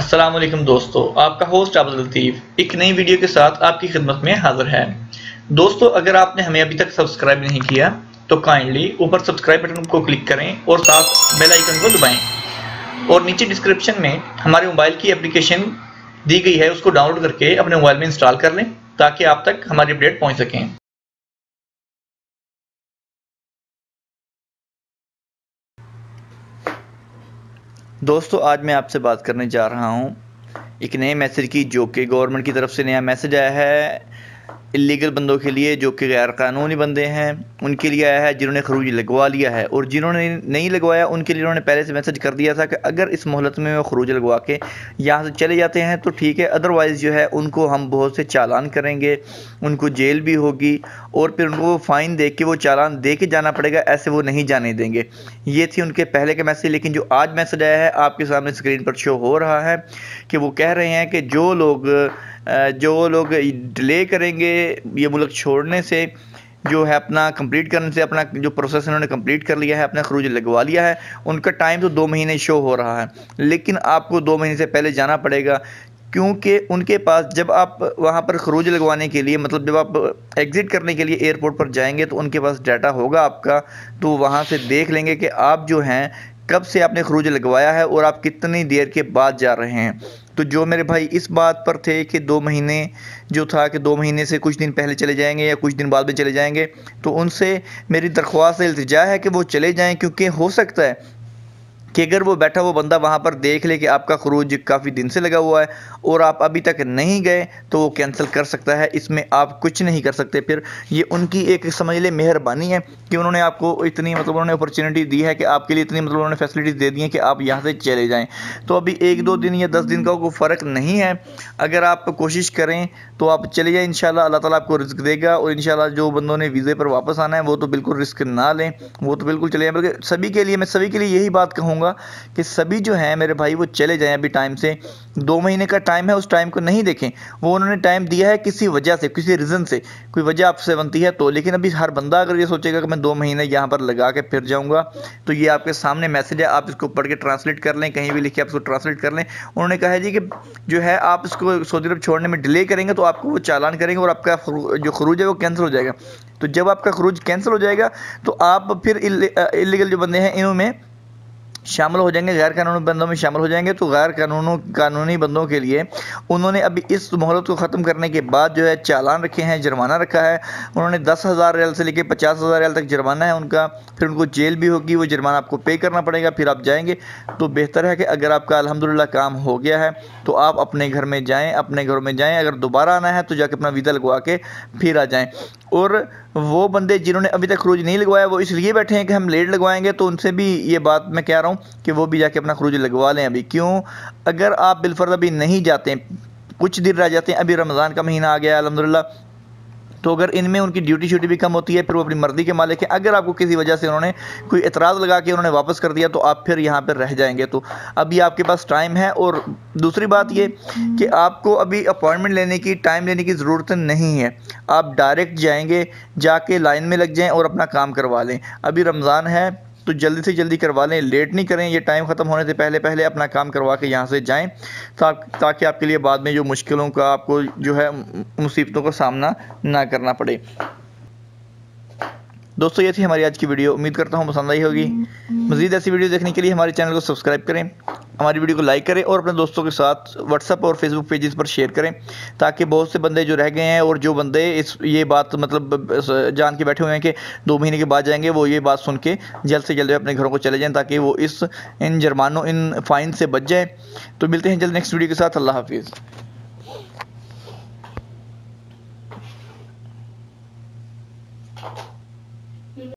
अस्सलाम वालेकुम दोस्तों, आपका होस्ट अब्दुल लतीफ़ एक नई वीडियो के साथ आपकी खिदमत में हाजिर है। दोस्तों, अगर आपने हमें अभी तक सब्सक्राइब नहीं किया तो काइंडली ऊपर सब्सक्राइब बटन को क्लिक करें और साथ बेल आइकन को दबाएं और नीचे डिस्क्रिप्शन में हमारे मोबाइल की एप्लीकेशन दी गई है, उसको डाउनलोड करके अपने मोबाइल में इंस्टॉल कर लें ताकि आप तक हमारी अपडेट पहुँच सकें। दोस्तों, आज मैं आपसे बात करने जा रहा हूँ एक नए मैसेज की, जो कि गवर्नमेंट की तरफ से नया मैसेज आया है इलीगल बंदों के लिए, जो कि गैर कानूनी बंदे हैं उनके लिए आया है, जिन्होंने खरूज लगवा लिया है। और जिन्होंने नहीं लगवाया उनके लिए उन्होंने पहले से मैसेज कर दिया था कि अगर इस मोहलत में वो खरूज लगवा के यहाँ से चले जाते हैं तो ठीक है, अदरवाइज़ जो है उनको हम बहुत से चालान करेंगे, उनको जेल भी होगी और फिर उनको फ़ाइन दे के वो चालान दे के जाना पड़ेगा, ऐसे वो नहीं जाने देंगे। ये थी उनके पहले के मैसेज। लेकिन जो आज मैसेज आया है आपके सामने स्क्रीन पर शो हो रहा है कि वो कह रहे हैं कि जो लोग डिले करेंगे ये मुल्क छोड़ने से, जो है अपना कंप्लीट करने से, अपना जो प्रोसेस इन्होंने कंप्लीट कर लिया है, अपना खरूज लगवा लिया है, उनका टाइम तो 2 महीने शो हो रहा है, लेकिन आपको 2 महीने से पहले जाना पड़ेगा। क्योंकि उनके पास जब आप वहाँ पर खरूज लगवाने के लिए, मतलब जब आप एग्ज़िट करने के लिए एयरपोर्ट पर जाएंगे तो उनके पास डाटा होगा आपका, तो वहाँ से देख लेंगे कि आप जो हैं कब से आपने खरूज लगवाया है और आप कितनी देर के बाद जा रहे हैं। तो जो मेरे भाई इस बात पर थे कि 2 महीने जो था कि 2 महीने से कुछ दिन पहले चले जाएंगे या कुछ दिन बाद में चले जाएंगे, तो उनसे मेरी दरख्वास्त इल्तिजा है कि वो चले जाएं, क्योंकि हो सकता है कि अगर वो बैठा वो बंदा वहाँ पर देख ले कि आपका खरूज काफ़ी दिन से लगा हुआ है और आप अभी तक नहीं गए, तो वो कैंसिल कर सकता है। इसमें आप कुछ नहीं कर सकते। फिर ये उनकी एक समझ ले मेहरबानी है कि उन्होंने आपको इतनी, मतलब उन्होंने अपॉर्चुनिटी दी है कि आपके लिए इतनी, मतलब उन्होंने फैसिलिटीज़ दे दी हैं कि आप यहाँ से चले जाएँ। तो अभी 1-2 दिन या 10 दिन का कोई फ़र्क नहीं है। अगर आप कोशिश करें तो आप चले जाएँ, इंशाल्लाह अल्लाह ताला आपको रिस्क देगा। और इंशाल्लाह जो बंदों ने वीज़े पर वापस आना है वो तो बिल्कुल रिस्क ना लें, वो तो बिल्कुल चले जाएँ। बल्कि सभी के लिए, मैं सभी के लिए यही बात कहूँगा कि सभी जो हैं मेरे भाई वो चले जाएं अभी टाइम से। 2 महीने का टाइम है, उस टाइम को नहीं देखें। वो उन्होंने टाइम दिया है किसी वजह से, किसी रीज़न से, कोई वजह आपसे बनती है तो। लेकिन अभी हर बंदा अगर ये सोचेगा कि मैं 2 महीने यहाँ पर लगा के फिर जाऊँगा, तो ये आपके सामने मैसेज है, आप इसको पढ़ के ट्रांसलेट कर लें, कहीं भी लिखे आप इसको ट्रांसलेट कर लें। उन्होंने कहा है जी कि जो है आप इसको सऊदी अरब छोड़ने में डिले करेंगे तो आपको वो चालान करेंगे और आपका जो खरूज है वो कैंसिल हो जाएगा। तो जब आपका खरूज कैंसिल हो जाएगा तो आप फिर इलीगल जो बंदे हैं इनमें शामिल हो जाएंगे, गैर कानूनी बंदों में शामिल हो जाएंगे। तो गैर कानूनी बंदों के लिए उन्होंने अभी इस मोहलत को ख़त्म करने के बाद जो है चालान रखे हैं, जुर्माना रखा है। उन्होंने 10,000 रियाल से लेकर 50,000 रियाल तक जुर्माना है उनका। फिर उनको जेल भी होगी, वो जुर्माना आपको पे करना पड़ेगा, फिर आप जाएंगे। तो बेहतर है कि अगर आपका अल्हम्दुलिल्लाह काम हो गया है तो आप अपने घर में जाएँ, अपने घरों में जाएँ। अगर दोबारा आना है तो जाके अपना वीज़ा लगवा के फिर आ जाएँ। और वो बंदे जिन्होंने अभी तक खरूज नहीं लगवाया वो इसलिए बैठे हैं कि हम लेट लगवाएंगे, तो उनसे भी ये बात मैं कह रहा हूँ कि वो भी जाके अपना खरूज लगवा लें अभी। क्यों? अगर आप बिलफर्ज अभी नहीं जाते, कुछ दिन रह जाते हैं, अभी रमज़ान का महीना आ गया है अल्हम्दुलिल्लाह, तो अगर इनमें उनकी ड्यूटी भी कम होती है, फिर वो अपनी मर्ज़ी के मालिक हैं। अगर आपको किसी वजह से उन्होंने कोई एतराज़ लगा के उन्होंने वापस कर दिया तो आप फिर यहाँ पर रह जाएंगे। तो अभी आपके पास टाइम है। और दूसरी बात ये कि आपको अभी अपॉइंटमेंट लेने की, टाइम लेने की ज़रूरत नहीं है। आप डायरेक्ट जाएंगे, जाके लाइन में लग जाएं और अपना काम करवा लें। अभी रमज़ान है तो जल्दी से जल्दी करवा लें, लेट नहीं करें। ये टाइम ख़त्म होने से पहले पहले अपना काम करवा के यहाँ से जाएं, ताकि आपके लिए बाद में जो मुश्किलों का, आपको जो है मुसीबतों का सामना ना करना पड़े। दोस्तों, ये थी हमारी आज की वीडियो। उम्मीद करता हूँ पसंद आई होगी। मज़ीद ऐसी वीडियो देखने के लिए हमारे चैनल को सब्सक्राइब करें, हमारी वीडियो को लाइक करें और अपने दोस्तों के साथ व्हाट्सएप और फेसबुक पेजेस पर शेयर करें, ताकि बहुत से बंदे जो रह गए हैं और जो बंदे ये बात मतलब जान के बैठे हुए हैं कि 2 महीने के बाद जाएंगे, वो ये बात सुन के जल्द से जल्द अपने घरों को चले जाएं, ताकि वो इन जुर्मानों, इन फ़ाइन से बच जाए। तो मिलते हैं जल्द नेक्स्ट वीडियो के साथ। अल्लाह हाफिज़।